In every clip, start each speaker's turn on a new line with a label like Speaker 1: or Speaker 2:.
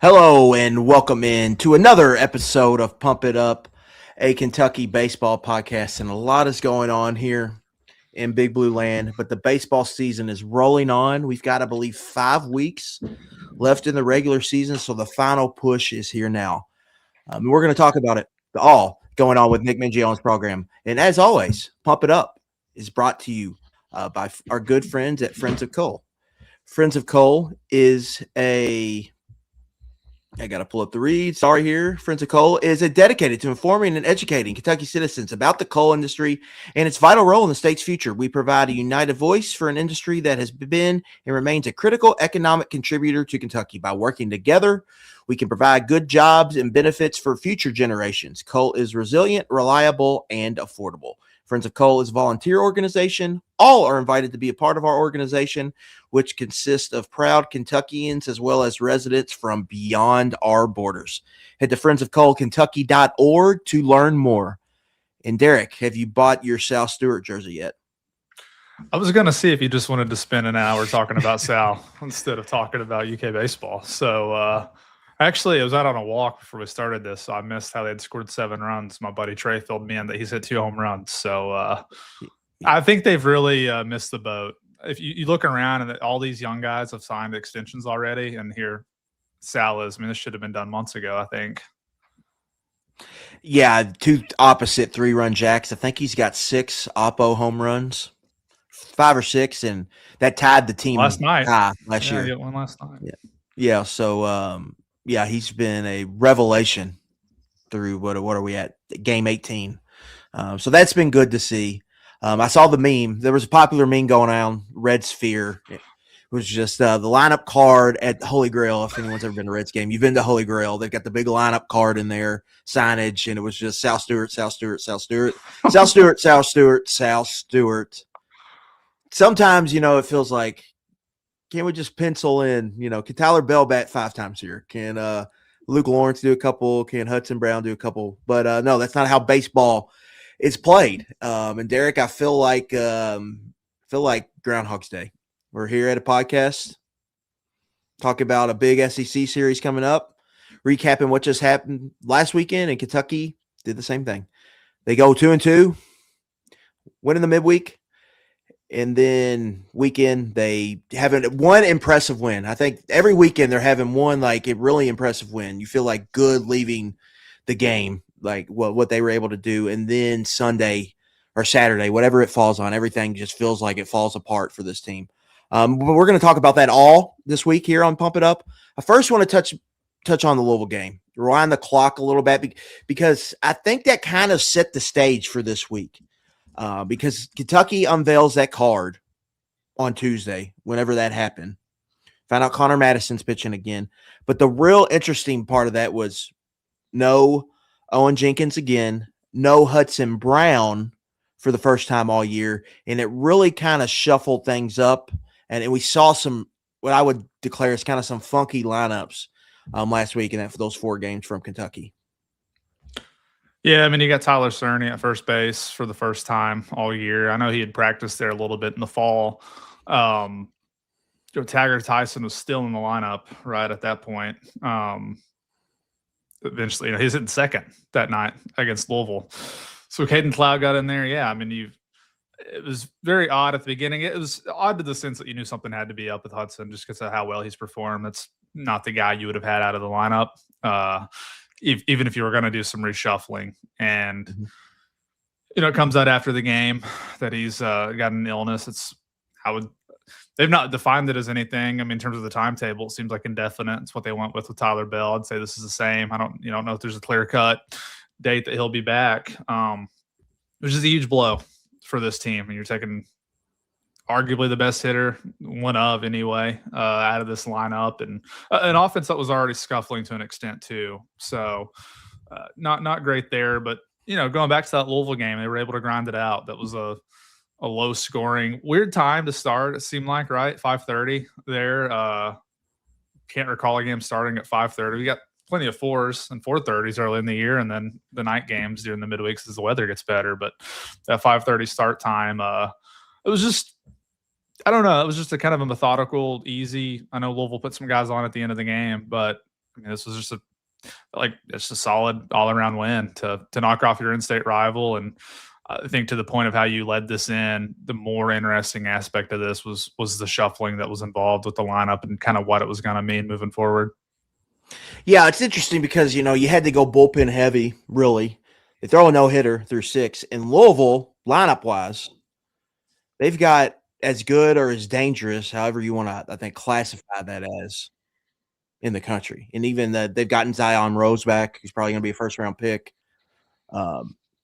Speaker 1: Hello and welcome in to another episode of Pump It Up, a Kentucky baseball podcast. And a lot is going on here in Big Blue Land, but the baseball season is rolling on. We've got, I believe, 5 weeks left in the regular season, so the final push is here now. We're going to talk about it all going on with Nick Mangione's program. And as always, Pump It Up is brought to you by our good friends at Friends of Cole. Friends of Cole is I got to pull up the read. Sorry here. Friends of Coal is dedicated to informing and educating Kentucky citizens about the coal industry and its vital role in the state's future. We provide a united voice for an industry that has been and remains a critical economic contributor to Kentucky. By working together, we can provide good jobs and benefits for future generations. Coal is resilient, reliable, and affordable. Friends of Coal is a volunteer organization. All are invited to be a part of our organization, which consists of proud Kentuckians as well as residents from beyond our borders. Head to friendsofcoalkentucky.org to learn more. And Derek, have you bought your Sal Stewart jersey yet?
Speaker 2: I was going to see if you just wanted to spend an hour talking about Sal instead of talking about UK baseball. So, actually, I was out on a walk before we started this, so I missed how they had scored 7 runs. My buddy Trey filled me in that he's hit 2 home runs. So, I think they've really missed the boat. If you look around and all these young guys have signed extensions already, and here Sal is. I mean, this should have been done months ago, I think.
Speaker 1: Yeah, 2 opposite 3-run jacks. I think he's got 6 Oppo home runs, 5 or 6, and that tied the team
Speaker 2: last night.
Speaker 1: Last year.
Speaker 2: I got one last night.
Speaker 1: Yeah. So, he's been a revelation through what are we at? Game 18. So that's been good to see. I saw the meme. There was a popular meme going on, Red Sphere. It was just the lineup card at Holy Grail. If anyone's ever been to Reds game, you've been to Holy Grail. They've got the big lineup card in there, signage, and it was just Sal Stewart, Sal Stewart, Sal Stewart, Sal Stewart, Sal Stewart, Sal Stewart. Sometimes, it feels like, can't we just pencil in, can Tyler Bell bat 5 times here? Can Luke Lawrence do a couple? Can Hudson Brown do a couple? But no, that's not how baseball is played. And Derek, I feel like Groundhog's Day. We're here at a podcast, talk about a big SEC series coming up, recapping what just happened last weekend, and Kentucky did the same thing. They go 2-2, win in the midweek, and then weekend they have one impressive win. I think every weekend they're having one like a really impressive win. You feel like good leaving the game, like what they were able to do, and then Sunday or Saturday, whatever it falls on, everything just feels like it falls apart for this team. But we're going to talk about that all this week here on Pump It Up. I first want to touch on the Louisville game, rewind the clock a little bit, because I think that kind of set the stage for this week. Because Kentucky unveils that card on Tuesday, whenever that happened. Found out Connor Madison's pitching again. But the real interesting part of that was no Owen Jenkins again, no Hudson Brown for the first time all year. And it really kind of shuffled things up. And we saw some, what I would declare is kind of some funky lineups last week for those 4 games from Kentucky.
Speaker 2: Yeah, I mean, you got Tyler Cerny at first base for the first time all year. I know he had practiced there a little bit in the fall. Taggart Tyson was still in the lineup right at that point. Eventually, he's hitting second that night against Louisville. So Caden Cloud got in there. Yeah, I mean, it was very odd at the beginning. It was odd to the sense that you knew something had to be up with Hudson just because of how well he's performed. That's not the guy you would have had out of the lineup. Even if you were going to do some reshuffling. And, it comes out after the game that he's got an illness. They've not defined it as anything. I mean, in terms of the timetable, it seems like indefinite. It's what they went with Tyler Bell. I'd say this is the same. I don't know if there's a clear cut date that he'll be back. Which is a huge blow for this team. And you're taking arguably the best hitter, one of anyway, out of this lineup, and an offense that was already scuffling to an extent too. So not great there, but going back to that Louisville game, they were able to grind it out. That was a low scoring, weird time to start. It seemed like, right? 5:30 there. Can't recall a game starting at 5:30. We got plenty of 4s and 4:30s early in the year, and then the night games during the midweeks as the weather gets better. But that 5:30 start time, it was just, I don't know. It was just a kind of a methodical, easy. I know Louisville put some guys on at the end of the game, but I mean, this was just it's a solid all around win to knock off your in-state rival. And I think to the point of how you led this in, the more interesting aspect of this was the shuffling that was involved with the lineup and kind of what it was going to mean moving forward.
Speaker 1: Yeah, it's interesting because, you had to go bullpen heavy, really. They throw a no-hitter through 6. In Louisville, lineup-wise, they've got as good or as dangerous, however you want to, I think, classify that as, in the country. And even they've gotten Zion Rose back, who's probably going to be a first-round pick.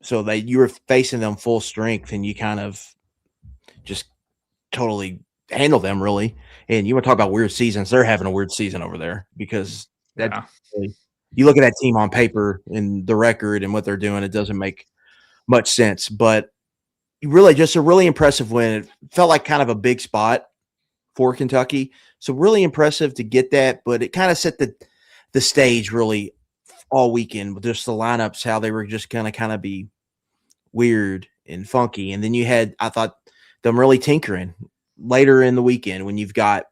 Speaker 1: So you were facing them full strength, and you kind of just totally handle them, really. And you want to talk about weird seasons. They're having a weird season over there because you look at that team on paper and the record and what they're doing, it doesn't make much sense. But really just a really impressive win. It felt like kind of a big spot for Kentucky. So really impressive to get that, but it kind of set the stage really all weekend with just the lineups, how they were just going to kind of be weird and funky. And then you had, I thought, them really tinkering later in the weekend when you've got,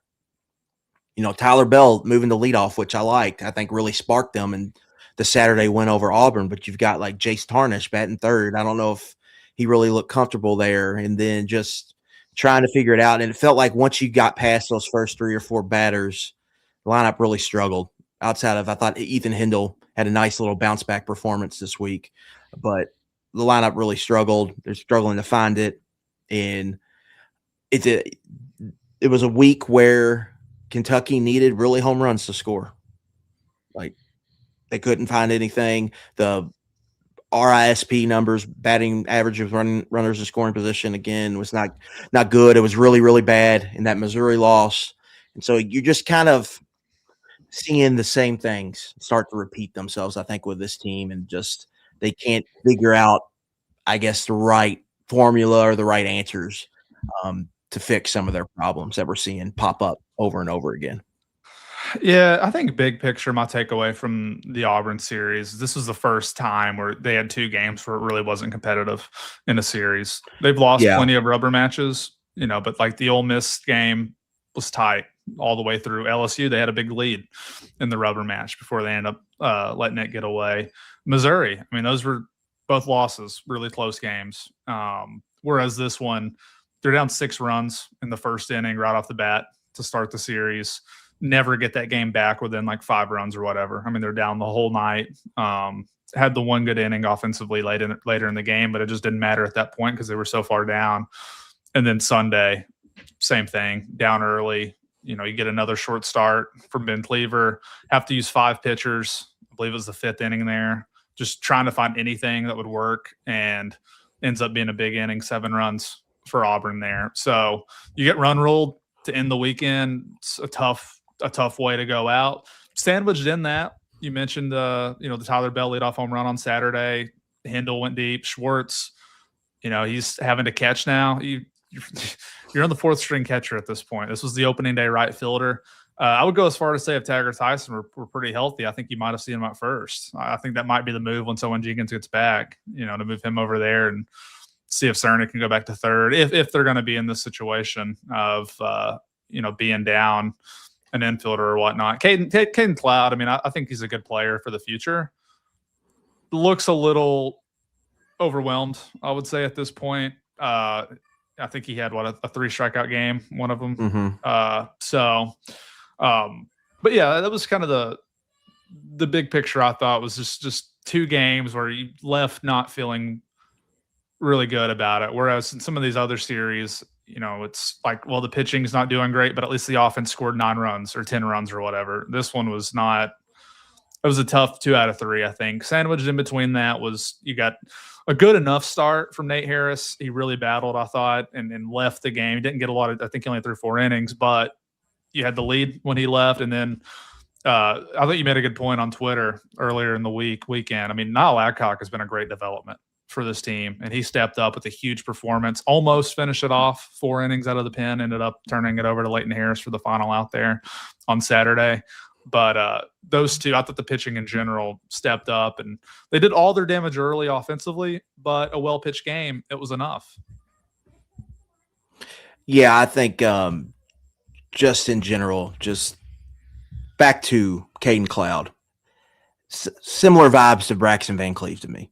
Speaker 1: Tyler Bell moving the leadoff, which I liked. I think really sparked them in the Saturday win over Auburn. But you've got like Jace Tarnish batting third. I don't know if he really looked comfortable there. And then just trying to figure it out. And it felt like once you got past those first 3 or 4 batters, the lineup really struggled. Outside of, I thought Ethan Hindle had a nice little bounce back performance this week, but the lineup really struggled. They're struggling to find it. And it was a week where Kentucky needed really home runs to score. Like, they couldn't find anything. The RISP numbers, batting average of runners in scoring position, again, was not good. It was really, really bad in that Missouri loss. And so you're just kind of seeing the same things start to repeat themselves, I think, with this team. And just they can't figure out, I guess, the right formula or the right answers to fix some of their problems that we're seeing pop up over and over again.
Speaker 2: Yeah, I think big picture, my takeaway from the Auburn series, this was the first time where they had 2 games where it really wasn't competitive in a series. They've lost plenty of rubber matches, but like the Ole Miss game was tight all the way through. LSU, they had a big lead in the rubber match before they end up letting it get away. Missouri, I mean, those were both losses, really close games. Whereas this one, they're down 6 runs in the first inning right off the bat to start the series. Never get that game back within like 5 runs or whatever. I mean, they're down the whole night. Had the one good inning offensively later in the game, but it just didn't matter at that point because they were so far down. And then Sunday, same thing, down early. You get another short start from Ben Cleaver. Have to use 5 pitchers. I believe it was the 5th inning there. Just trying to find anything that would work, and ends up being a big inning, 7 runs for Auburn there. So you get run ruled to end the weekend. It's a tough way to go out. Sandwiched in that, you mentioned the Tyler Bell leadoff home run on Saturday. Hindle went deep. Schwartz, he's having to catch now. You're on the 4th string catcher at this point. This was the opening day right fielder. I would go as far to say if Taggart Tyson were pretty healthy, I think you might have seen him at first. I think that might be the move once Owen Jenkins gets back, to move him over there and see if Cerny can go back to third if they're going to be in this situation of being down an infielder or whatnot. Caden Cloud, I mean, I think he's a good player for the future. Looks a little overwhelmed, I would say, at this point. I think he had a 3 strikeout game, one of them.
Speaker 1: Mm-hmm.
Speaker 2: But yeah, that was kind of the big picture. I thought was just 2 games where you left not feeling really good about it. Whereas in some of these other series, it's like, well, the pitching's not doing great, but at least the offense scored 9 runs or 10 runs or whatever. This one was not. It was a tough 2 out of 3, I think. Sandwiched in between that was you got a good enough start from Nate Harris. He really battled, I thought, and left the game. He didn't get a lot of, I think he only threw 4 innings, but you had the lead when he left. And then I think you made a good point on Twitter earlier in the weekend. I mean, Niall Adcock has been a great development for this team, and he stepped up with a huge performance, almost finished it off, 4 innings out of the pen, ended up turning it over to Leighton Harris for the final out there on Saturday. But those 2, I thought the pitching in general stepped up, and they did all their damage early offensively, but a well-pitched game, it was enough.
Speaker 1: Yeah, I think just in general, just back to Caden Cloud. Similar vibes to Braxton Van Cleve to me.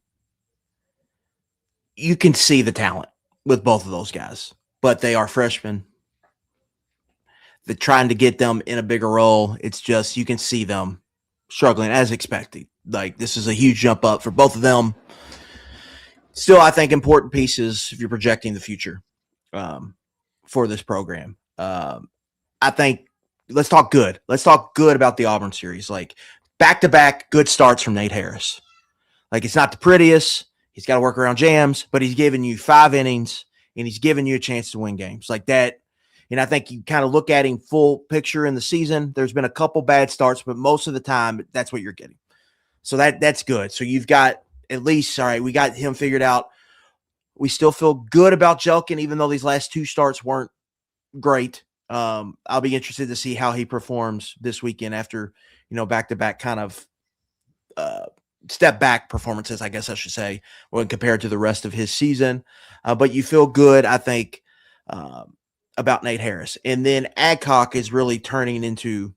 Speaker 1: You can see the talent with both of those guys, but they are freshmen. They're trying to get them in a bigger role. It's just you can see them struggling as expected. Like, this is a huge jump up for both of them. Still, I think important pieces if you're projecting the future for this program. I think let's talk good. Let's talk good about the Auburn series. Like, back-to-back good starts from Nate Harris. Like, it's not the prettiest. He's got to work around jams, but he's giving you 5 innings, and he's giving you a chance to win games like that. And I think you kind of look at him full picture in the season. There's been a couple bad starts, but most of the time, that's what you're getting. So that's good. So you've got at least, all right, we got him figured out. We still feel good about Jelkin, even though these last 2 starts weren't great. I'll be interested to see how he performs this weekend after, back-to-back kind of step back performances, I guess I should say, when compared to the rest of his season. But you feel good, I think, about Nate Harris. And then Adcock is really turning into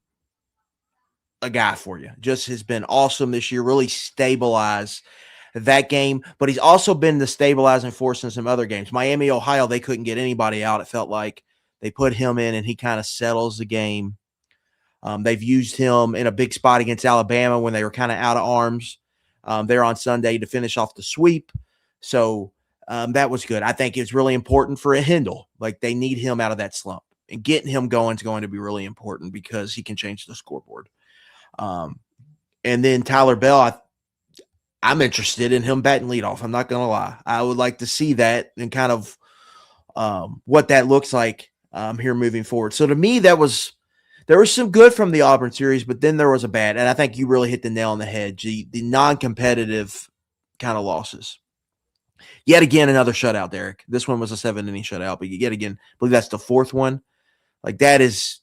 Speaker 1: a guy for you. Just has been awesome this year, really stabilized that game. But he's also been the stabilizing force in some other games. Miami, Ohio, they couldn't get anybody out. It felt like they put him in, and he kind of settles the game. They've used him in a big spot against Alabama when they were kind of out of arms there on Sunday to finish off the sweep. So that was good. I think it's really important for a Hindle. Like, they need him out of that slump. And getting him going is going to be really important because he can change the scoreboard. And then Tyler Bell, I'm interested in him batting leadoff. I'm not going to lie. I would like to see that and kind of what that looks like here moving forward. So to me, there was some good from the Auburn series, but then there was a bad. And I think you really hit the nail on the head. The non-competitive kind of losses. Yet again, another shutout, Derek. This one was a 7-inning shutout, but yet again, I believe that's the 4th one. Like, that is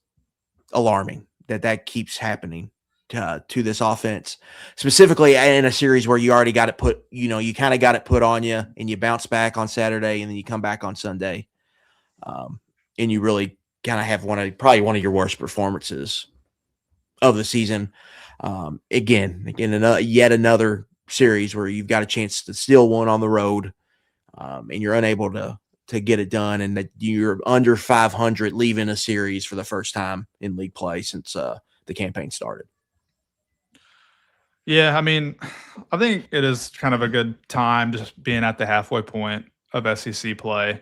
Speaker 1: alarming that keeps happening to this offense, specifically in a series where you already got it put, you kind of got it put on you, and you bounce back on Saturday, and then you come back on Sunday, and you really kind of have probably one of your worst performances of the season. Again, yet another series where you've got a chance to steal one on the road, and you're unable to get it done, and that you're under 500 leaving a series for the first time in league play since the campaign started.
Speaker 2: Yeah, I mean, I think it is kind of a good time just being at the halfway point of SEC play.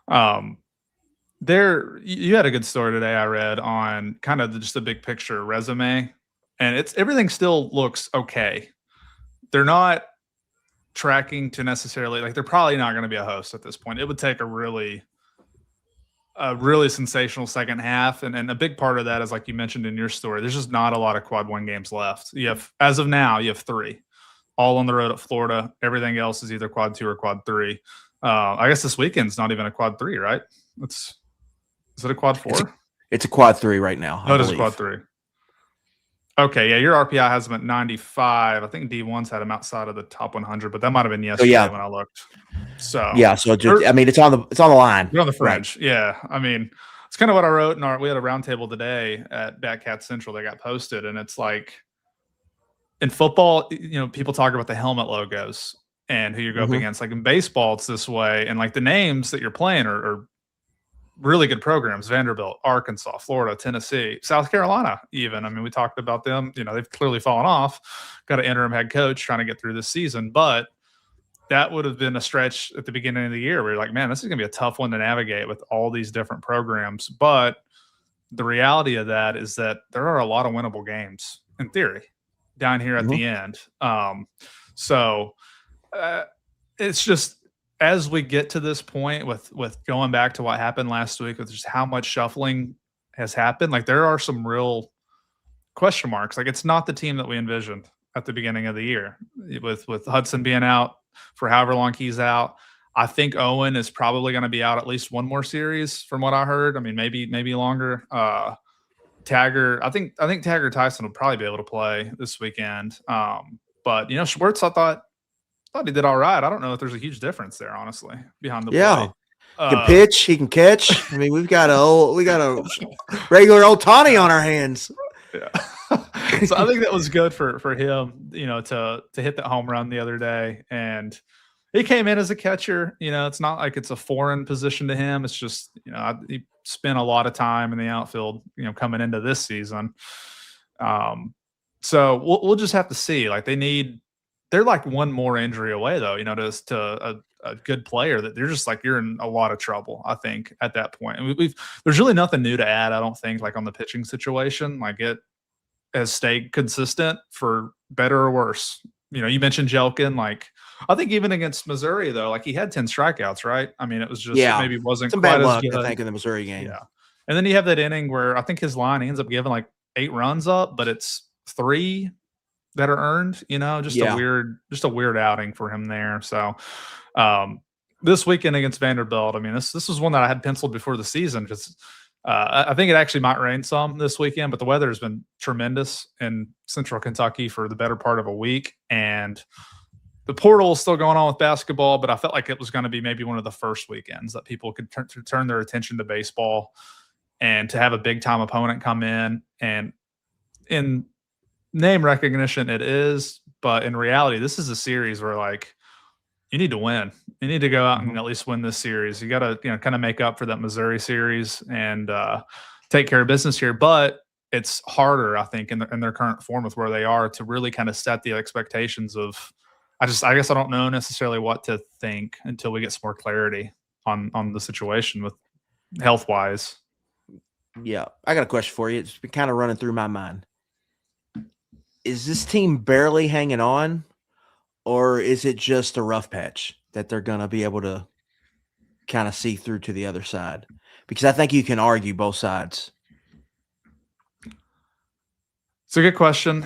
Speaker 2: You had a good story today I read on kind of just the big picture resume, and everything still looks okay. They're not tracking to necessarily, like, they're probably not going to be a host at this point. It would take a really sensational second half, and a big part of that is, like you mentioned in your story, there's just not a lot of quad 1 games left. As of now, you have 3, all on the road at Florida. Everything else is either quad 2 or quad 3. I guess this weekend's not even a quad 3, right? Is it a quad 4?
Speaker 1: It's a quad 3 right now.
Speaker 2: No, it is a quad 3. Okay, yeah, your RPI has them at 95. I think D1's had them outside of the top 100, but that might have been yesterday when I looked. So
Speaker 1: yeah, so it's on the line.
Speaker 2: You're on the fringe. Right. Yeah, I mean, it's kind of what I wrote we had a roundtable today at Batcat Central that got posted, and it's like, in football, people talk about the helmet logos and who you go up against. Like, in baseball, it's this way, and like the names that you're playing are really good programs: Vanderbilt, Arkansas, Florida, Tennessee, South Carolina even. I mean, we talked about them. They've clearly fallen off. Got an interim head coach trying to get through this season. But that would have been a stretch at the beginning of the year where you're like, man, this is going to be a tough one to navigate with all these different programs. But the reality of that is that there are a lot of winnable games, in theory, down here at the end. It's just, as we get to this point with going back to what happened last week, with just how much shuffling has happened, like, there are some real question marks. Like, it's not the team that we envisioned at the beginning of the year with Hudson being out for however long he's out. I think Owen is probably going to be out at least one more series from what I heard. I mean, maybe longer. Tagger, I think Tagger Tyson will probably be able to play this weekend. But Schwartz, I thought he did all right. I don't know if there's a huge difference there, honestly, behind the plate.
Speaker 1: He can pitch, he can catch. I mean, we got a regular old Tawny on our hands.
Speaker 2: Yeah. So I think that was good for him, to hit that home run the other day. And he came in as a catcher. It's not like it's a foreign position to him. It's just, he spent a lot of time in the outfield, coming into this season. So we'll just have to see. Like they're like one more injury away though, to a good player that they're just like, you're in a lot of trouble, I think, at that point. And there's really nothing new to add, I don't think, like on the pitching situation. Like it has stayed consistent for better or worse. You mentioned Jelkin. Like I think even against Missouri though, like he had 10 strikeouts, right? I mean, it was just it maybe wasn't
Speaker 1: some
Speaker 2: quite
Speaker 1: bad luck,
Speaker 2: as good.
Speaker 1: I think, in the Missouri game.
Speaker 2: Yeah. And then you have that inning where I think his line, he ends up giving like 8 runs up, but it's 3 that are earned, just a weird outing for him there. So this weekend against Vanderbilt, I mean, this was one that I had penciled before the season because I think it actually might rain some this weekend, but the weather has been tremendous in Central Kentucky for the better part of a week. And the portal is still going on with basketball, but I felt like it was going to be maybe one of the first weekends that people could turn their attention to baseball and to have a big time opponent come in. And in name recognition, it is, but in reality, this is a series where like you need to win. You need to go out and at least win this series. You got to kind of make up for that Missouri series and take care of business here. But it's harder, I think, in their current form with where they are to really kind of set the expectations of. I guess I don't know necessarily what to think until we get some more clarity on the situation with health wise.
Speaker 1: Yeah, I got a question for you. It's been kind of running through my mind. Is this team barely hanging on, or is it just a rough patch that they're going to be able to kind of see through to the other side? Because I think you can argue both sides.
Speaker 2: It's a good question.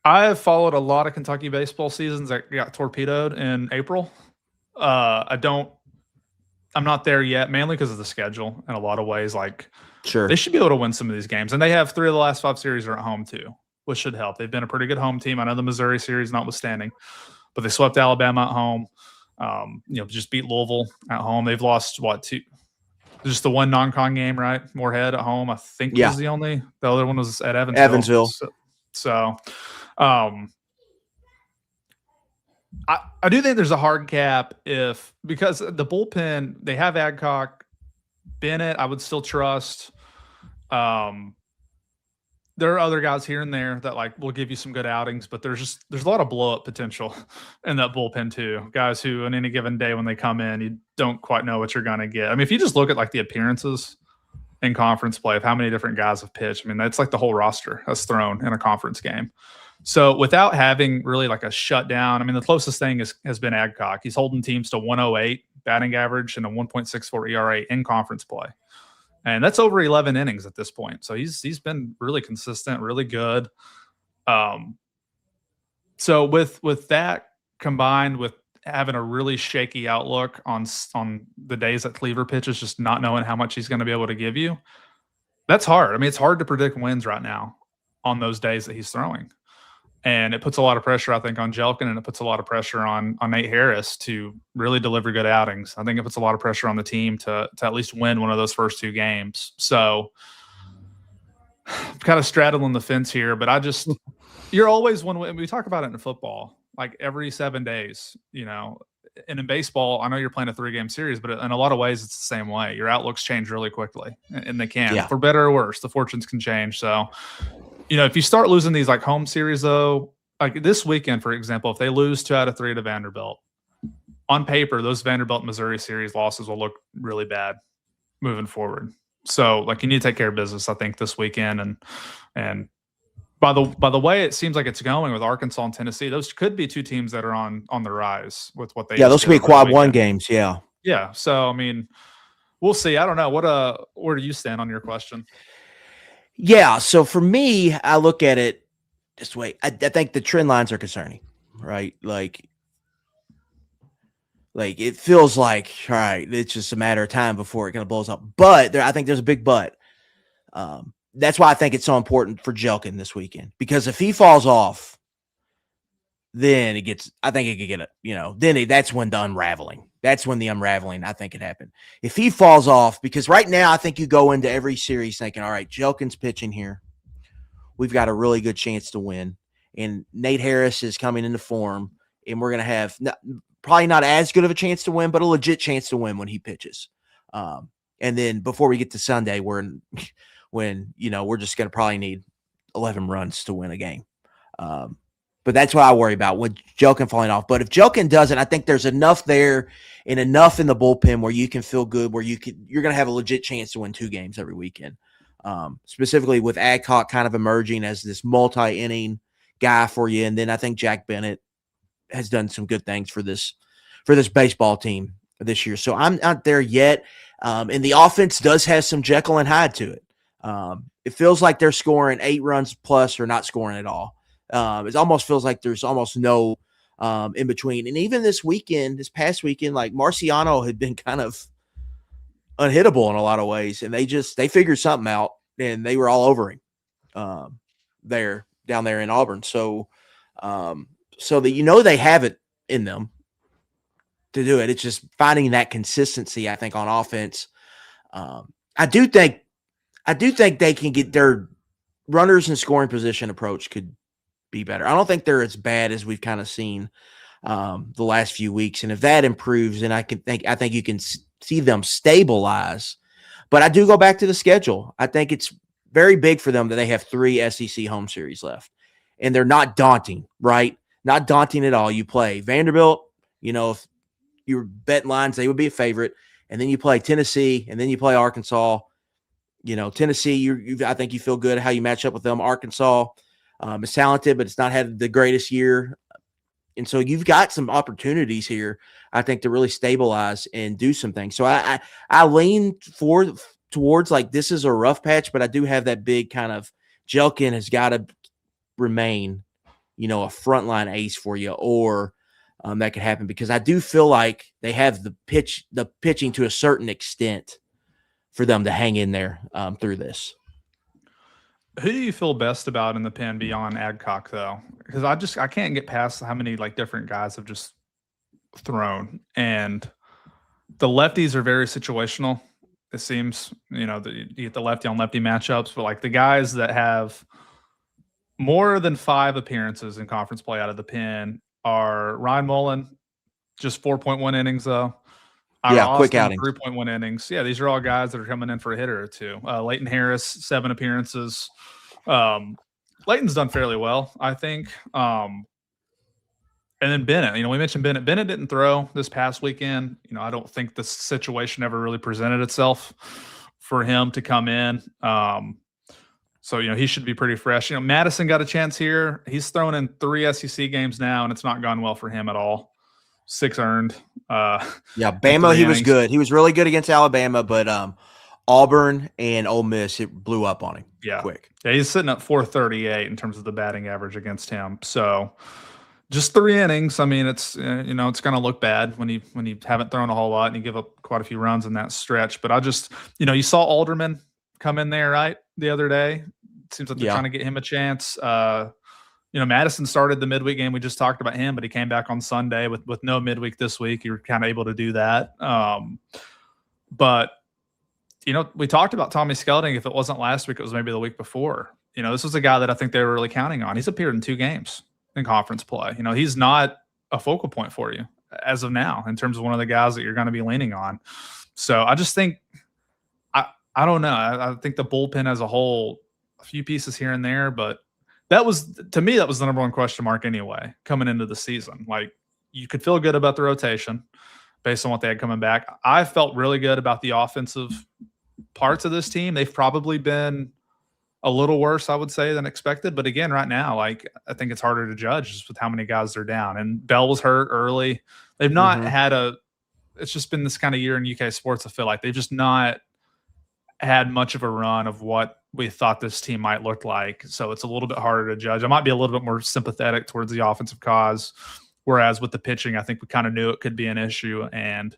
Speaker 2: I have followed a lot of Kentucky baseball seasons that got torpedoed in April. I'm not there yet, mainly because of the schedule in a lot of ways. Like,
Speaker 1: sure,
Speaker 2: they should be able to win some of these games. And they have 3 of the last 5 series are at home too, which should help. They've been a pretty good home team. I know the Missouri series notwithstanding, but they swept Alabama at home. Just beat Louisville at home. They've lost 2, just the one non-con game, right? Moorhead at home, I think was the other one was at Evansville. So I do think there's a hard cap because the bullpen, they have Adcock. Bennett, I would still trust. There are other guys here and there that like will give you some good outings, but there's a lot of blow up potential in that bullpen too. Guys who on any given day when they come in, you don't quite know what you're going to get. I mean, if you just look at like the appearances in conference play of how many different guys have pitched, I mean, that's like the whole roster that's thrown in a conference game. So without having really like a shutdown, I mean, the closest thing has been Adcock. He's holding teams to 108 batting average and a 1.64 ERA in conference play. And that's over 11 innings at this point. So he's been really consistent, really good. So with that combined with having a really shaky outlook on the days that Cleaver pitches, just not knowing how much he's going to be able to give you, that's hard. I mean, it's hard to predict wins right now on those days that he's throwing. And it puts a lot of pressure, I think, on Jelkin, and it puts a lot of pressure on Nate Harris to really deliver good outings. I think it puts a lot of pressure on the team to at least win one of those first 2 games. So I'm kind of straddling the fence here, but you're always one way. We talk about it in football, like every 7 days, and in baseball, I know you're playing a 3-game series, but in a lot of ways, it's the same way. Your outlooks change really quickly, and they can, for better or worse. The fortunes can change. So, if you start losing these like home series, though, like this weekend, for example, if they lose 2 out of 3 to Vanderbilt, on paper, those Vanderbilt Missouri series losses will look really bad moving forward. So, like, you need to take care of business, I think, this weekend. And by the way, it seems like it's going with Arkansas and Tennessee. Those could be 2 teams that are on the rise with what they.
Speaker 1: Yeah, those could be quad 1 games. Yeah.
Speaker 2: Yeah. So, I mean, we'll see. I don't know. Where do you stand on your question?
Speaker 1: Yeah, so for me, I look at it this way. I think the trend lines are concerning, right? Like it feels like, all right, it's just a matter of time before it kind of blows up. But I think there's a big but. That's why I think it's so important for Jelkin this weekend, because if he falls off, then I think it could get that's when the unraveling. That's when the unraveling, I think, could happen. If he falls off, because right now I think you go into every series thinking, all right, Jelkin's pitching here. We've got a really good chance to win. And Nate Harris is coming into form, and we're going to have probably not as good of a chance to win, but a legit chance to win when he pitches. And then before we get to Sunday, when we're just going to probably need 11 runs to win a game. But that's what I worry about with Jelkin falling off. But if Jelkin doesn't, I think there's enough there and enough in the bullpen where you can feel good, where you're going to have a legit chance to win 2 games every weekend. Specifically with Adcock kind of emerging as this multi-inning guy for you. And then I think Jack Bennett has done some good things for this baseball team this year. So I'm not there yet. And the offense does have some Jekyll and Hyde to it. It feels like they're scoring 8 runs plus or not scoring at all. It almost feels like there's almost no in between. And even this past weekend, like Marciano had been kind of unhittable in a lot of ways. And they figured something out and they were all over him down there in Auburn. So that they have it in them to do it. It's just finding that consistency, I think, on offense. I do think they can get their runners in scoring position approach could be better. I don't think they're as bad as we've kind of seen the last few weeks. And if that improves, then I think you can see them stabilize. But I do go back to the schedule. I think it's very big for them that they have 3 SEC home series left. And they're not daunting, right? Not daunting at all. You play Vanderbilt, if you were betting lines, they would be a favorite. And then you play Tennessee, and then you play Arkansas. Tennessee, I think you feel good how you match up with them. Arkansas is talented, but it's not had the greatest year. And so you've got some opportunities here, I think, to really stabilize and do some things. So I lean towards like this is a rough patch, but I do have that big kind of Jelkin has got to remain, a frontline ace for you, or that could happen because I do feel like they have the pitching to a certain extent for them to hang in there through this.
Speaker 2: Who do you feel best about in the pen beyond Adcock, though? Because I can't get past how many different guys have just thrown, and the lefties are very situational. It seems you get the lefty on lefty matchups, but the guys that have more than 5 appearances in conference play out of the pen are Ryan Mullen, just 4.1 innings though.
Speaker 1: Quick outing.
Speaker 2: 3.1 innings. Yeah, these are all guys that are coming in for a hitter or 2. Leighton Harris, 7 appearances. Leighton's done fairly well, I think. And then Bennett. We mentioned Bennett. Bennett didn't throw this past weekend. I don't think the situation ever really presented itself for him to come in. So, he should be pretty fresh. Madison got a chance here. He's thrown in 3 SEC games now, and it's not gone well for him at all. 6 earned.
Speaker 1: Bama, he was good. He was really good against Alabama, but Auburn and Ole Miss, it blew up on him quick.
Speaker 2: Yeah, he's sitting at 438 in terms of the batting average against him. So just 3 innings. I mean, it's it's going to look bad when you haven't thrown a whole lot and you give up quite a few runs in that stretch. But I just, you saw Alderman come in there, right, the other day. It seems like they're trying to get him a chance. Madison started the midweek game. We just talked about him, but he came back on Sunday with no midweek this week. You were kind of able to do that. But we talked about Tommy Skelding. If it wasn't last week, it was maybe the week before. This was a guy that I think they were really counting on. He's appeared in 2 games in conference play. He's not a focal point for you as of now in terms of one of the guys that you're going to be leaning on. So I just think, I don't know. I think the bullpen as a whole, a few pieces here and there, but to me, that was the number one question mark anyway, coming into the season. You could feel good about the rotation based on what they had coming back. I felt really good about the offensive parts of this team. They've probably been a little worse, I would say, than expected. But again, right now, I think it's harder to judge just with how many guys they're down. And Bell was hurt early. They've not had it's just been this kind of year in UK sports. I feel like they've just not had much of a run of what we thought this team might look like. So it's a little bit harder to judge. I might be a little bit more sympathetic towards the offensive cause, whereas with the pitching, I think we kind of knew it could be an issue. And,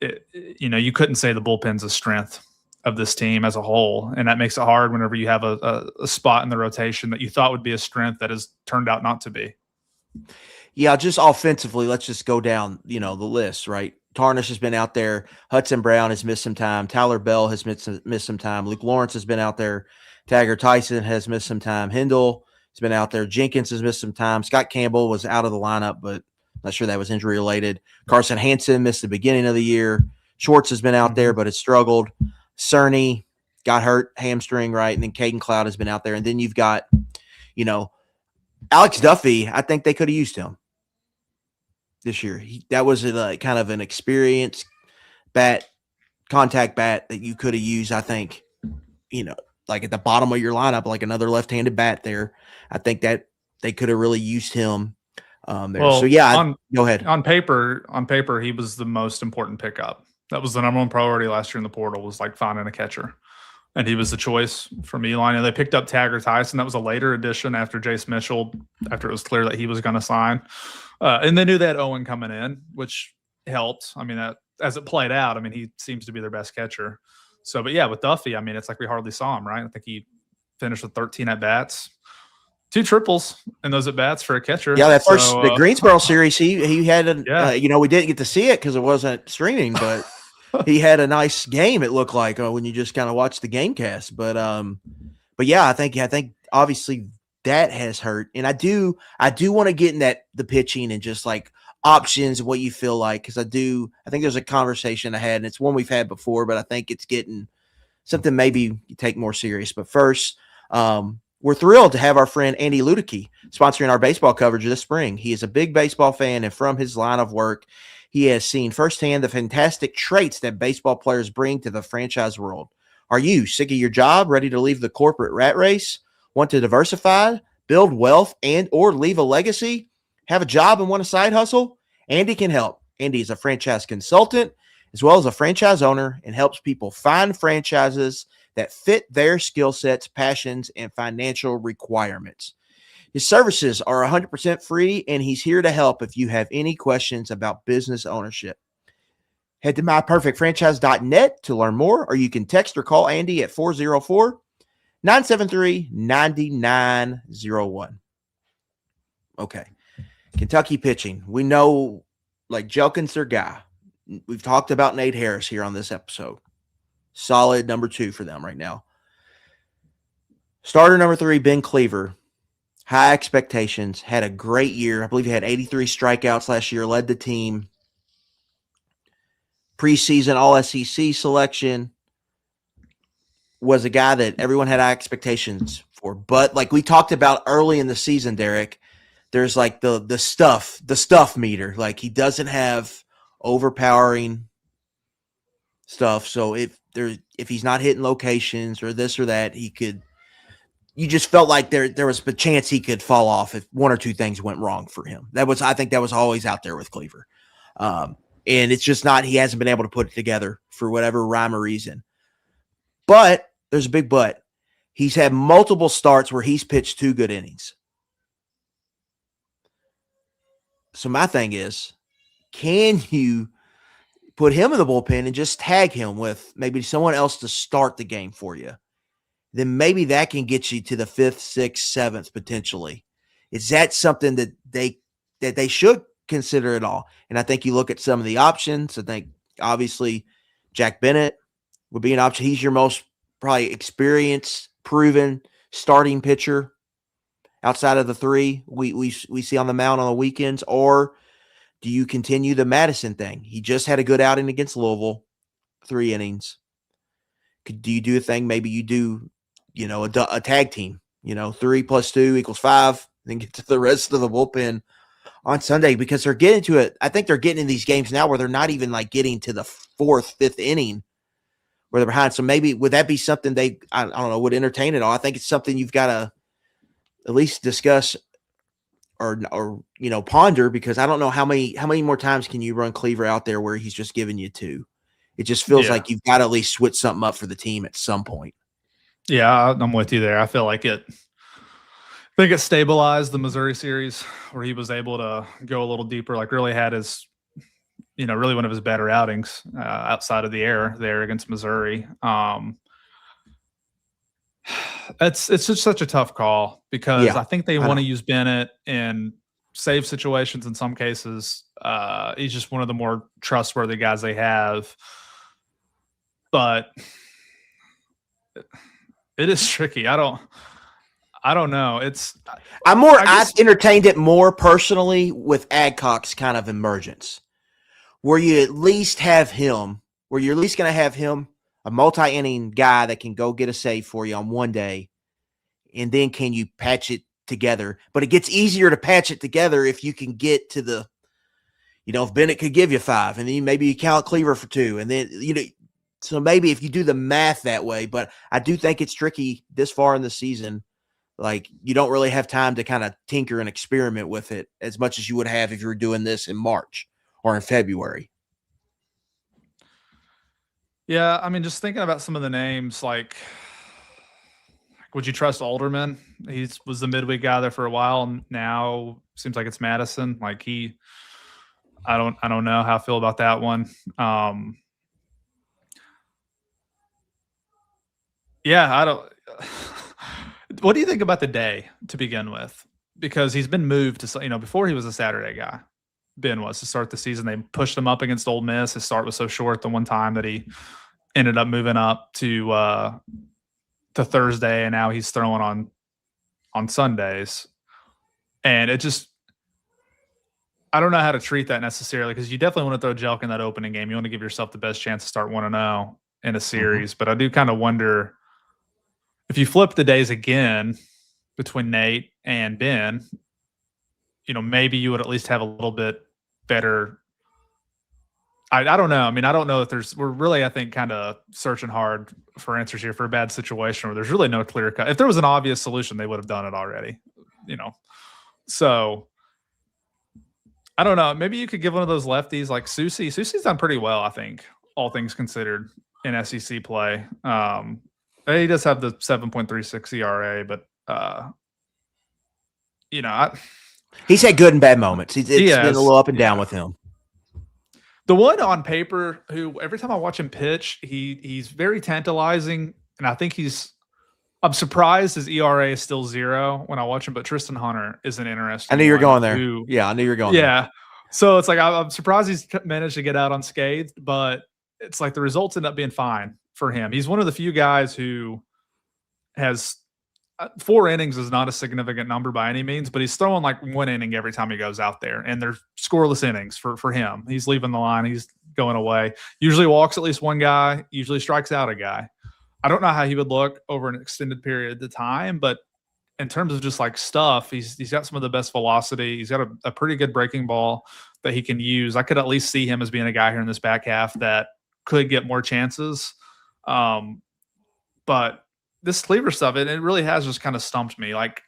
Speaker 2: you couldn't say the bullpen's a strength of this team as a whole. And that makes it hard whenever you have a spot in the rotation that you thought would be a strength that has turned out not to be.
Speaker 1: Yeah, just offensively, let's just go down, the list, right? Tarnish has been out there. Hudson Brown has missed some time. Tyler Bell has missed some time. Luke Lawrence has been out there. Taggart Tyson has missed some time. Hendel has been out there. Jenkins has missed some time. Scott Campbell was out of the lineup, but not sure that was injury related. Carson Hansen missed the beginning of the year. Schwartz has been out there, but has struggled. Cerny got hurt, hamstring, right? And then Caden Cloud has been out there. And then you've got, Alex Duffy. I think they could have used him this year. That was kind of an experienced contact bat that you could have used, I think, like at the bottom of your lineup, like another left-handed bat there. I think that they could have really used him there.
Speaker 2: Well,
Speaker 1: so, yeah, go ahead.
Speaker 2: On paper, he was the most important pickup. That was the number one priority last year in the portal, was like finding a catcher. And he was the choice from Elon. And they picked up Taggart Tyson. That was a later addition after Jace Mitchell, after it was clear that he was going to sign. And they knew they had Owen coming in, which helped. I mean, that as it played out, I mean, he seems to be their best catcher. So, but yeah, with Duffy, I mean, it's like we hardly saw him, right? I think he finished with 13 at-bats. 2 triples in those at-bats for a catcher.
Speaker 1: Yeah, the Greensboro series, he had we didn't get to see it because it wasn't streaming, but he had a nice game, it looked like, when you just kind of watch the game cast. But yeah, I think obviously that has hurt. And I do want to get in the pitching and just like options and what you feel like, because I think there's a conversation I had, and it's one we've had before, but I think it's getting something maybe you take more serious. But first, we're thrilled to have our friend Andy Ludicky sponsoring our baseball coverage this spring. He is a big baseball fan, and from his line of work, he has seen firsthand the fantastic traits that baseball players bring to the franchise world. Are you sick of your job, ready to leave the corporate rat race? Want to diversify, build wealth, and or leave a legacy? Have a job and want a side hustle? Andy can help. Andy is a franchise consultant as well as a franchise owner and helps people find franchises that fit their skill sets, passions, and financial requirements. His services are 100% free, and he's here to help if you have any questions about business ownership. Head to myperfectfranchise.net to learn more, or you can text or call Andy at 404-973-9901. Okay. Kentucky pitching. We know, like, Jelkin's their guy. We've talked about Nate Harris here on this episode. Solid number 2 for them right now. Starter number 3, Ben Cleaver. High expectations. Had a great year. I believe he had 83 strikeouts last year. Led the team. Preseason All-SEC selection. Was a guy that everyone had high expectations for. But like we talked about early in the season, Derek, there's like the stuff meter. Like he doesn't have overpowering stuff. So if he's not hitting locations or this or that, you just felt like there was a chance he could fall off if one or two things went wrong for him. I think that was always out there with Cleaver. And it's just he hasn't been able to put it together for whatever rhyme or reason. But there's a big but. He's had multiple starts where he's pitched 2 good innings. So my thing is, can you put him in the bullpen and just tag him with maybe someone else to start the game for you? Then maybe that can get you to the 5th, 6th, 7th potentially. Is that something that they should consider at all? And I think you look at some of the options. I think obviously Jack Bennett would be an option. He's your most probably experienced, proven starting pitcher outside of the 3 we see on the mound on the weekends. Or do you continue the Madison thing? He just had a good outing against Louisville, 3 innings. Do you do a thing? Maybe you do, a tag team, 3 + 2 = 5, then get to the rest of the bullpen on Sunday, because they're getting to it. I think they're getting in these games now where they're not even like getting to the 4th, 5th inning where they're behind. So maybe would that be something I don't know, would entertain it all? I think it's something you've got to at least discuss or ponder, because I don't know how many more times can you run Cleaver out there where he's just giving you 2. It just feels like you've got to at least switch something up for the team at some point.
Speaker 2: Yeah, I'm with you there. I feel like I think it stabilized the Missouri series where he was able to go a little deeper, like really had his, really one of his better outings outside of the air there against Missouri. It's just such a tough call because I think they want to use Bennett, and save situations in some cases. He's just one of the more trustworthy guys they have. But it is tricky. I don't know.
Speaker 1: I've entertained it more personally with Adcock's kind of emergence, where you at least have him, where you're at least going to have him, a multi-inning guy that can go get a save for you on one day, and then can you patch it together? But it gets easier to patch it together if you can get to the, if Bennett could give you 5, and then maybe you count Cleaver for 2, and then, so maybe if you do the math that way, but I do think it's tricky this far in the season. Like, you don't really have time to kind of tinker and experiment with it as much as you would have if you were doing this in March or in February.
Speaker 2: Yeah, I mean, just thinking about some of the names, like, would you trust Alderman? He was the midweek guy there for a while, and now seems like it's Madison. Like, I don't know how I feel about that one. Yeah, I don't. What do you think about the day to begin with? Because he's been moved to, before he was a Saturday guy. Ben was to start the season. They pushed him up against Ole Miss. His start was so short the one time that he ended up moving up to Thursday, and now he's throwing on Sundays. And it just, I don't know how to treat that necessarily, because you definitely want to throw Jelk in that opening game. You want to give yourself the best chance to start 1-0 in a series. But I do kind of wonder, if you flip the days again between Nate and Ben, maybe you would at least have a little bit better. I don't know. I mean, I don't know if we're really, I think, kind of searching hard for answers here for a bad situation where there's really no clear cut. If there was an obvious solution, they would have done it already, So I don't know. Maybe you could give one of those lefties like Susie. Susie's done pretty well, I think, all things considered, in SEC play. He does have the 7.36 ERA, but
Speaker 1: he's had good and bad moments. It's been a little up and down with him.
Speaker 2: The one on paper who every time I watch him pitch, he's very tantalizing, and I think I'm surprised his ERA is still 0 when I watch him. But Tristan Hunter is an interesting.
Speaker 1: I knew you were going there. I knew you were going there.
Speaker 2: Yeah, so it's like I'm surprised he's managed to get out unscathed, but it's like the results end up being fine for him. He's one of the few guys who has 4 innings is not a significant number by any means, but he's throwing like 1 inning every time he goes out there, and they're scoreless innings for him. He's leaving the line. He's going away. Usually walks at least one guy, usually strikes out a guy. I don't know how he would look over an extended period of time, but in terms of just like stuff, he's got some of the best velocity. He's got a pretty good breaking ball that he can use. I could at least see him as being a guy here in this back half that could get more chances. But this Cleaver stuff, it really has just kind of stumped me. Like,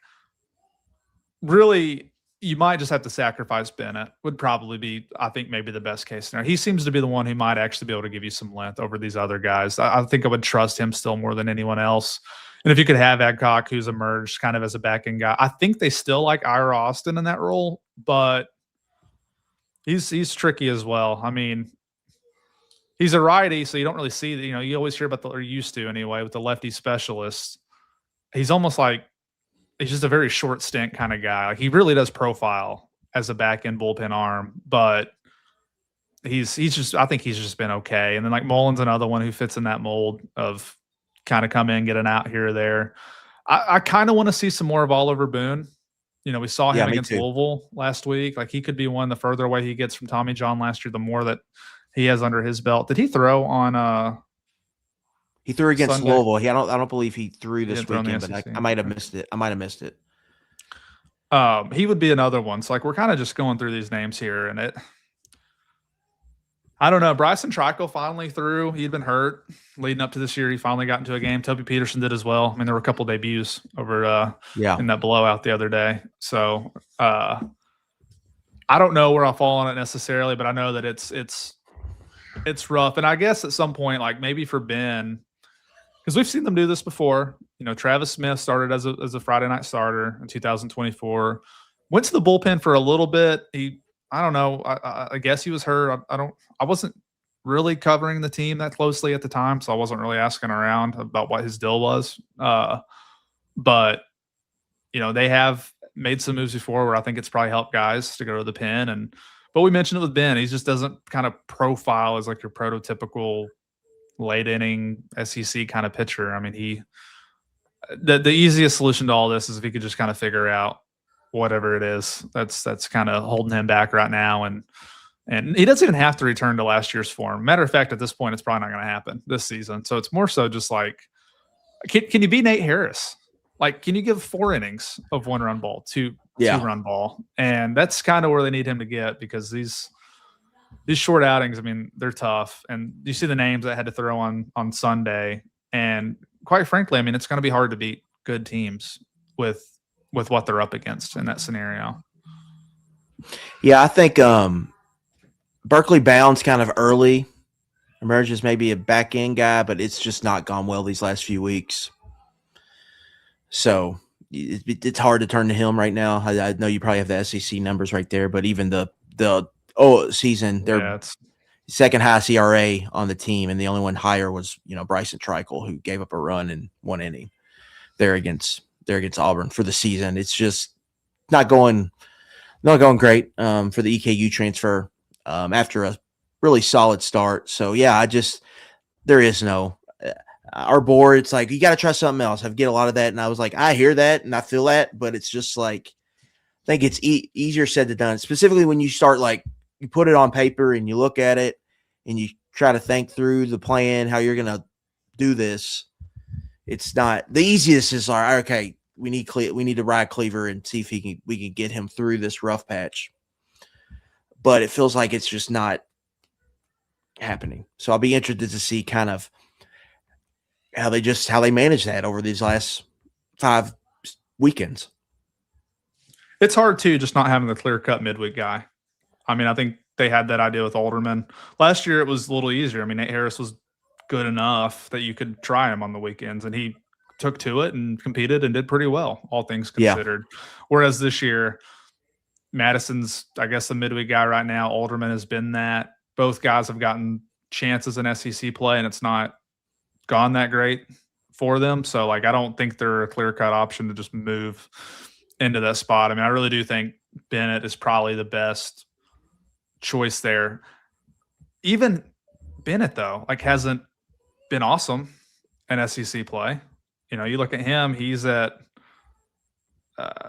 Speaker 2: really, you might just have to sacrifice Bennett, would probably be, I think, maybe the best case scenario. He seems to be the one who might actually be able to give you some length over these other guys. I think I would trust him still more than anyone else. And if you could have Adcock, who's emerged kind of as a back-end guy, I think they still like Ira Austin in that role, but he's tricky as well. I mean, he's a righty, so you don't really see that. You always hear about or used to anyway, with the lefty specialists. He's almost like he's just a very short stint kind of guy. Like, he really does profile as a back end bullpen arm, but he's just, I think he's just been okay. And then like Mullen's another one who fits in that mold of kind of come in, get an out here or there. I kind of want to see some more of Oliver Boone. We saw him against Louisville last week. Like, he could be one. The further away he gets from Tommy John last year, the more that he has under his belt. Did he throw on
Speaker 1: he threw against
Speaker 2: Sunday?
Speaker 1: Louisville. I don't believe he threw this weekend, but I might have missed it.
Speaker 2: He would be another one. So like, we're kind of just going through these names here, and I don't know. Bryson Trico finally threw. He'd been hurt leading up to this year. He finally got into a game. Toby Peterson did as well. I mean, there were a couple debuts over in that blowout the other day. So I don't know where I'll fall on it necessarily, but I know that it's rough. And I guess at some point, like maybe for Ben, because we've seen them do this before. Travis Smith started as a Friday night starter in 2024. Went to the bullpen for a little bit. I don't know. I guess he was hurt. I wasn't really covering the team that closely at the time, so I wasn't really asking around about what his deal was. But they have made some moves before where I think it's probably helped guys to go to the pin. But we mentioned it with Ben. He just doesn't kind of profile as like your prototypical late inning SEC kind of pitcher. I mean, the easiest solution to all this is if he could just kind of figure out whatever it is that's kind of holding him back right now. And he doesn't even have to return to last year's form. Matter of fact, at this point, it's probably not going to happen this season. So it's more so just like, can you be Nate Harris? Like, can you give 4 innings of 1-run ball, two 2-run ball? And that's kind of where they need him to get, because these short outings, I mean, they're tough. And you see the names that had to throw on Sunday. And quite frankly, I mean, it's going to be hard to beat good teams with what they're up against in that scenario.
Speaker 1: Yeah, I think Berkeley Bounds kind of early emerges maybe a back end guy, but it's just not gone well these last few weeks. So it's hard to turn to him right now. I know you probably have the SEC numbers right there, but even the season, they're second highest ERA on the team, and the only one higher was Bryson Trickle, who gave up a run in 1 inning. They're against Auburn for the season. It's just not going great for the EKU transfer after a really solid start. So yeah, there is no. Our board, it's like, you got to try something else. I get a lot of that. And I was like, I hear that and I feel that, but it's just like, I think it's easier said than done, specifically when you start, like, you put it on paper and you look at it and you try to think through the plan, how you're going to do this. It's not the easiest is like, okay, we need to ride Cleaver and see if we can get him through this rough patch. But it feels like it's just not happening. So I'll be interested to see kind of how they manage that over these last 5 weekends.
Speaker 2: It's hard too, just not having the clear-cut midweek guy. I mean, I think they had that idea with Alderman. Last year it was a little easier. I mean, Nate Harris was good enough that you could try him on the weekends, and he took to it and competed and did pretty well, all things considered. Yeah. Whereas this year, Madison's, I guess, the midweek guy right now. Alderman has been that. Both guys have gotten chances in SEC play, and it's not gone that great for them. So, like, I don't think they're a clear-cut option to just move into that spot. I mean, I really do think Bennett is probably the best choice there. Even Bennett, though, like, hasn't been awesome in SEC play. You look at him, he's at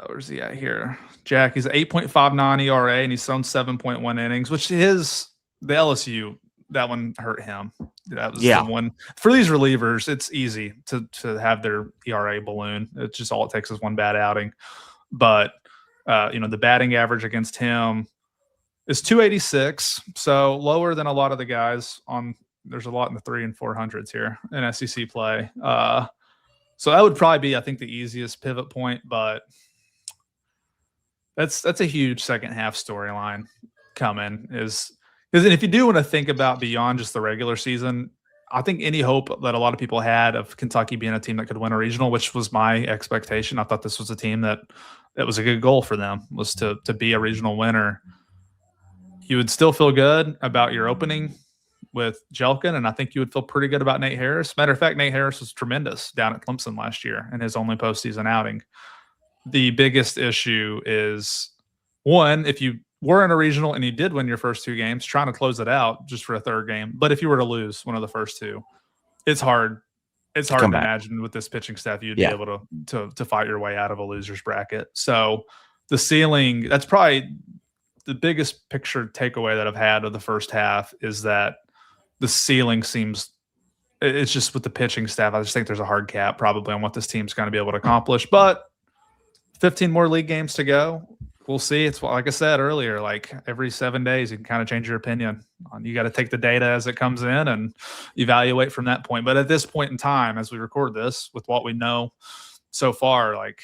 Speaker 2: where's he at here? Jack, he's at 8.59 ERA, and he's thrown 7.1 innings, which is the LSU. That one hurt him. That was the one for these relievers. It's easy to have their ERA balloon. It's just all it takes is one bad outing. But the batting average against him is 286, so lower than a lot of the guys on. There's a lot in the 300s and 400s here in SEC play. So that would probably be, I think, the easiest pivot point. But that's a huge second half storyline coming. Because if you do want to think about beyond just the regular season, I think any hope that a lot of people had of Kentucky being a team that could win a regional, which was my expectation. I thought this was a team that was a good goal for them, was to be a regional winner. You would still feel good about your opening with Jelkin, and I think you would feel pretty good about Nate Harris. Matter of fact, Nate Harris was tremendous down at Clemson last year in his only postseason outing. The biggest issue is, one, if you were in a regional and you did win your first 2 games, trying to close it out just for a third game. But if you were to lose one of the first 2, it's hard. It's hard to imagine with this pitching staff you'd be able to fight your way out of a loser's bracket. So the ceiling, that's probably the biggest picture takeaway that I've had of the first half, is that the ceiling seems, it's just with the pitching staff, I just think there's a hard cap probably on what this team's going to be able to accomplish. But 15 more league games to go. We'll see. It's like I said earlier, like every 7 days, you can kind of change your opinion. You got to take the data as it comes in and evaluate from that point. But at this point in time, as we record this, with what we know so far, like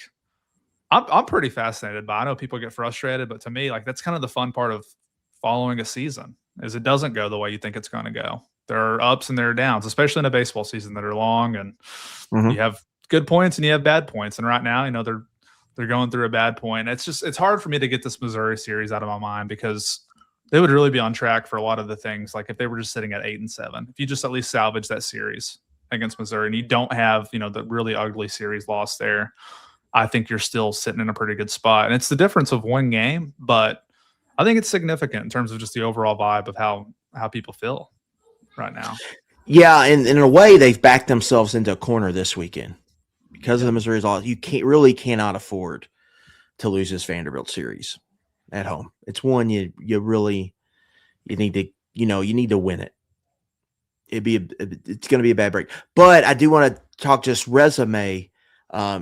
Speaker 2: I'm pretty fascinated by. I know people get frustrated, but to me, like, that's kind of the fun part of following a season, is it doesn't go the way you think it's going to go. There are ups and there are downs, especially in a baseball season that are long, and you have good points and you have bad points. And right now, they're going through a bad point. It's hard for me to get this Missouri series out of my mind, because they would really be on track for a lot of the things. Like if they were just sitting at 8-7, if you just at least salvage that series against Missouri and you don't have, the really ugly series loss there, I think you're still sitting in a pretty good spot. And it's the difference of one game, but I think it's significant in terms of just the overall vibe of how people feel right now.
Speaker 1: Yeah, and in a way, they've backed themselves into a corner this weekend because of the Missouri result. You cannot afford to lose this Vanderbilt series at home. It's one you need to win it. It's going to be a bad break. But I do want to talk just resume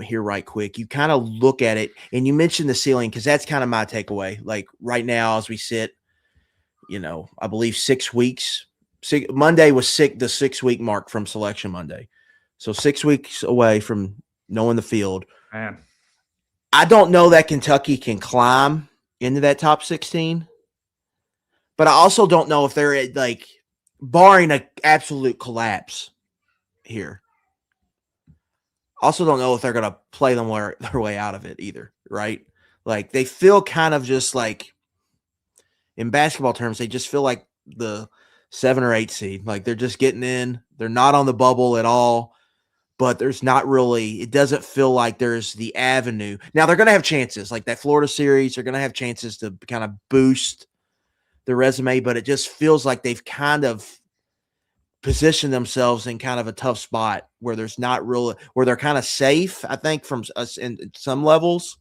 Speaker 1: here right quick. You kind of look at it, and you mentioned the ceiling because that's kind of my takeaway. Like right now, as we sit, I believe 6 weeks. Monday was the 6-week mark from Selection Monday. So 6 weeks away from knowing the field.
Speaker 2: Man,
Speaker 1: I don't know that Kentucky can climb into that top 16, but I also don't know if they're like barring an absolute collapse here. Also don't know if they're going to play their way out of it either, right? Like they feel kind of just like in basketball terms, they just feel like the 7 or 8 seed. Like they're just getting in. They're not on the bubble at all, but there's not really, it doesn't feel like there's the avenue. Now they're going to have chances like that Florida series. They're going to have chances to kind of boost the resume, but it just feels like they've kind of positioned themselves in kind of a tough spot where there's not really, where they're kind of safe, I think, from us in some levels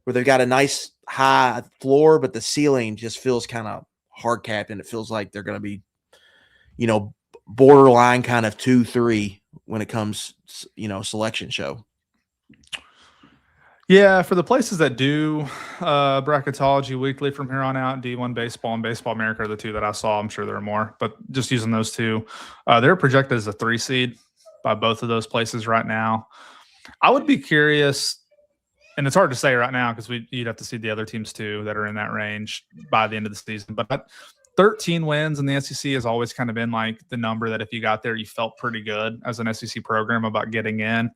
Speaker 1: where they've got a nice high floor, but the ceiling just feels kind of hard capped, and it feels like they're going to be, borderline kind of 2-3 when it comes, selection show.
Speaker 2: Yeah, for the places that do bracketology weekly from here on out, D1 Baseball and Baseball America are the two that I saw. I'm sure there are more, but just using those two, they're projected as a 3 seed by both of those places right now. I would be curious, and it's hard to say right now because you'd have to see the other teams too that are in that range by the end of the season. But 13 wins in the SEC has always kind of been like the number that if you got there, you felt pretty good as an SEC program about getting in.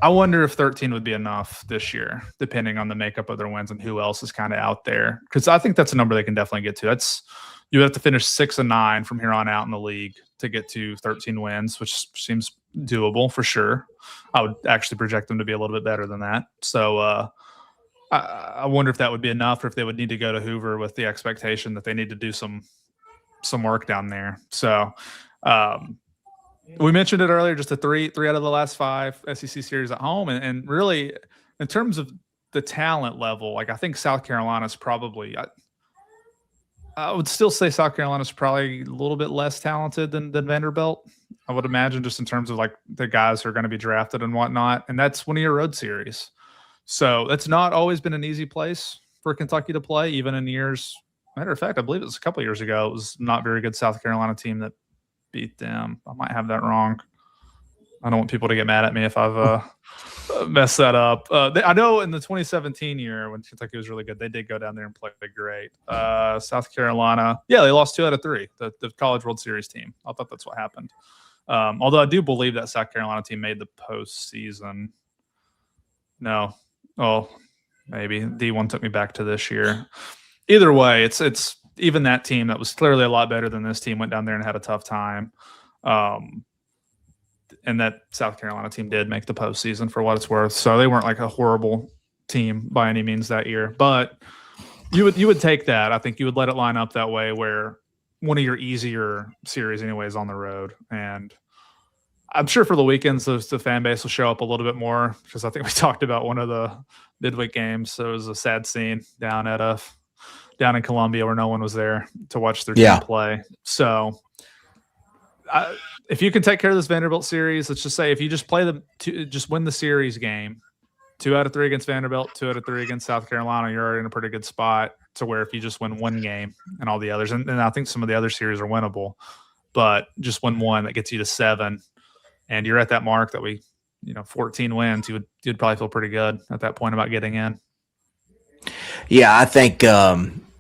Speaker 2: I wonder if 13 would be enough this year, depending on the makeup of their wins and who else is kind of out there. Because I think that's a number they can definitely get to. You have to finish 6-9 from here on out in the league to get to 13 wins, which seems doable for sure. I would actually project them to be a little bit better than that. So I wonder if that would be enough, or if they would need to go to Hoover with the expectation that they need to do some work down there. So we mentioned it earlier, just a three out of the last 5 SEC series at home. And really, in terms of the talent level, like I think South Carolina's probably I would still say South Carolina's probably a little bit less talented than Vanderbilt. I would imagine, just in terms of like the guys who are going to be drafted and whatnot. And that's one of your road series. So that's not always been an easy place for Kentucky to play, even in years. Matter of fact, I believe it was a couple of years ago. It was not very good South Carolina team that beat them. I might have that wrong. I don't want people to get mad at me if I've messed that up. I know in the 2017 year when Kentucky was really good, they did go down there and play great. South Carolina, yeah, they lost 2 out of 3. The College World Series team. I thought that's what happened. Although I do believe that South Carolina team made the postseason. No, maybe D1 took me back to this year. Either way, it's even that team that was clearly a lot better than this team went down there and had a tough time. And that South Carolina team did make the postseason for what it's worth. So they weren't like a horrible team by any means that year. But you would take that. I think you would let it line up that way, where one of your easier series anyway is on the road. And I'm sure for the weekends, the fan base will show up a little bit more, because I think we talked about one of the midweek games. So it was a sad scene down in Columbia where no one was there to watch their team play. So if you can take care of this Vanderbilt series, let's just say if you just play just win the series game, 2 out of 3 against Vanderbilt, 2 out of 3 against South Carolina, you're already in a pretty good spot to where if you just win one game and all the others, and I think some of the other series are winnable, but just win one, that gets you to 7. And you're at that mark that 14 wins, you'd probably feel pretty good at that point about getting in.
Speaker 1: Yeah, I think
Speaker 2: I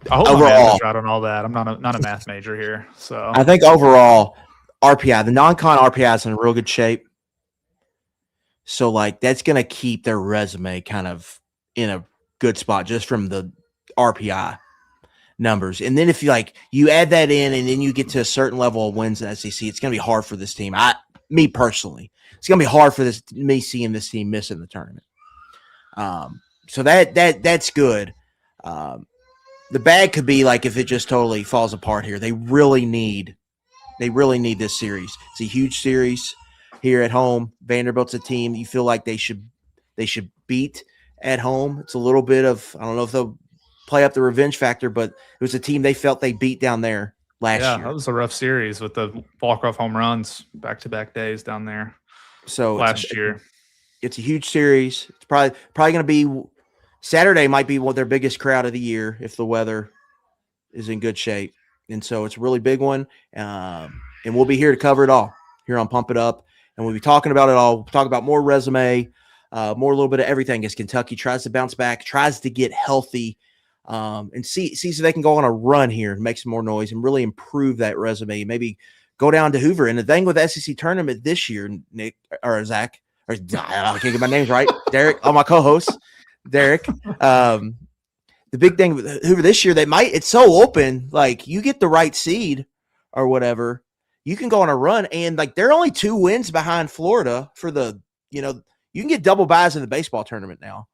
Speaker 2: hope
Speaker 1: overall,
Speaker 2: my math is right on all that. I'm not a math major here, so
Speaker 1: I think overall RPI, the non-con RPI is in real good shape. So like that's going to keep their resume kind of in a good spot just from the RPI numbers. And then if you add that in and then you get to a certain level of wins in SEC, it's going to be hard for this team. Me personally, it's going to be hard for me seeing this team miss in the tournament. So that's good. The bad could be like if it just totally falls apart here. They really need this series. It's a huge series here at home. Vanderbilt's a team you feel like they should beat at home. It's a little bit of, I don't know if they'll play up the revenge factor, but it was a team they felt they beat down there last year.
Speaker 2: That was a rough series with the walk-off home runs back-to-back days down there.
Speaker 1: So
Speaker 2: last year,
Speaker 1: it's a huge series. It's probably going to be Saturday. Might be their biggest crowd of the year if the weather is in good shape, and so it's a really big one. And we'll be here to cover it all here on Pump It Up, and we'll be talking about it all. We'll talk about more resume, more a little bit of everything as Kentucky tries to bounce back, tries to get healthy, and see so they can go on a run here and make some more noise and really improve that resume. Maybe go down to Hoover. And the thing with the SEC tournament this year, Nick or Zach, or I can't get my names right, Derek, all my co-hosts, Derek. The big thing with Hoover this year, it's so open. Like you get the right seed or whatever, you can go on a run, and like they're only 2 wins behind Florida for the. You can get double byes in the baseball tournament now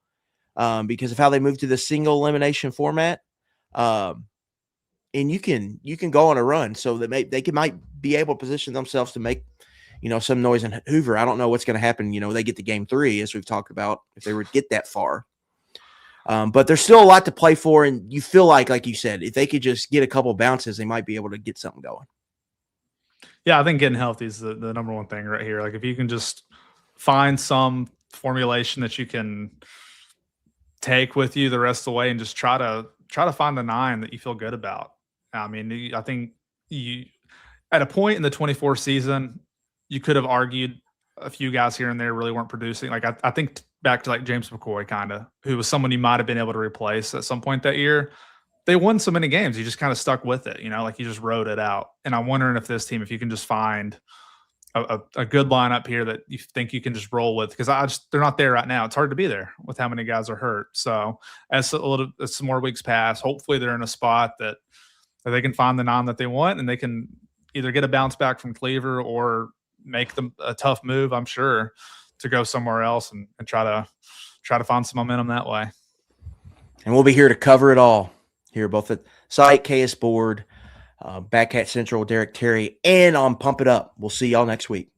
Speaker 1: because of how they moved to the single elimination format. And you can go on a run, so that they might be able to position themselves to make some noise in Hoover. I don't know what's going to happen. They get to game 3 as we've talked about if they would get that far. But there's still a lot to play for, and you feel like you said, if they could just get a couple bounces, they might be able to get something going.
Speaker 2: Yeah, I think getting healthy is the number one thing right here. Like if you can just find some formulation that you can take with you the rest of the way and just try to find the 9 that you feel good about. I mean, I think at a point in the 24 season, you could have argued a few guys here and there really weren't producing. Like I think back to like James McCoy, kind of, who was someone you might have been able to replace at some point that year. They won so many games, you just kind of stuck with it, like you just rode it out. And I'm wondering if this team, if you can just find a good lineup here that you think you can just roll with, because they're not there right now. It's hard to be there with how many guys are hurt. So as some more weeks pass, hopefully they're in a spot that they can find the 9 that they want, and they can either get a bounce back from Cleaver or make them a tough move, I'm sure, to go somewhere else and try to find some momentum that way.
Speaker 1: And we'll be here to cover it all here, both at site, KS Board, Backcat Central, Derek Terry, and on Pump It Up. We'll see y'all next week.